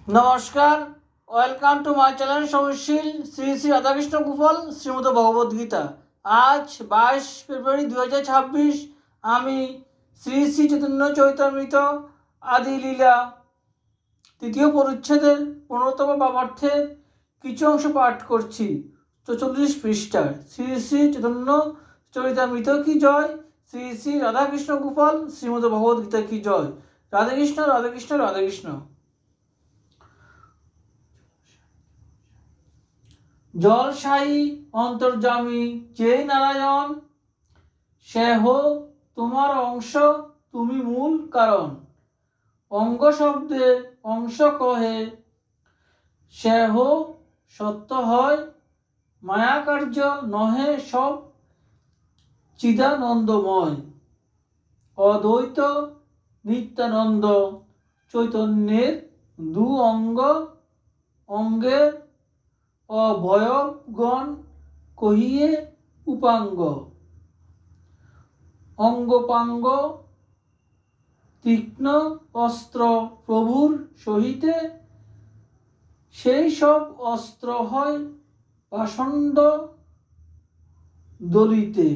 নমস্কার, welcome to my channel সহশীল শ্রী শ্রী রাধাকৃষ্ণ গোপাল শ্রীমদ ভগবদ্গীতা। আজ 22 ফেব্রুয়ারি 2026। আমি শ্রী শ্রী চৈতন্য চৈতামৃত আদি লীলা তৃতীয় পরিচ্ছেদের 15তম বাবার্থের কিছু অংশ পাঠ করছি। 44 পৃষ্ঠার। শ্রী শ্রী চৈতন্য চরিতামৃত কি জয়, শ্রী শ্রী রাধাকৃষ্ণ গোপাল শ্রীমদ ভগবদ্গীতা কি জয়। রাধাকৃষ্ণ রাধাকৃষ্ণ রাধাকৃষ্ণ। জলসায়ী অন্তর্যামী যেই নারায়ণ, সেহ তোমার অংশ, তুমি মূল কারণ। অঙ্গ শব্দে অংশ কহে, সেহ সত্য হয়, মায়াকার্য নহে সব চিদানন্দময়। অদ্বৈত নিত্যানন্দ চৈতন্যের দু অঙ্গ, অঙ্গের অবয়বগণ কহিয়ে উপাঙ্গ। অঙ্গপাঙ্গ তীক্ষ্ণ অস্ত্র প্রভুর সহিতে, সেই সব অস্ত্র হয় পাষণ্ড দলিতে।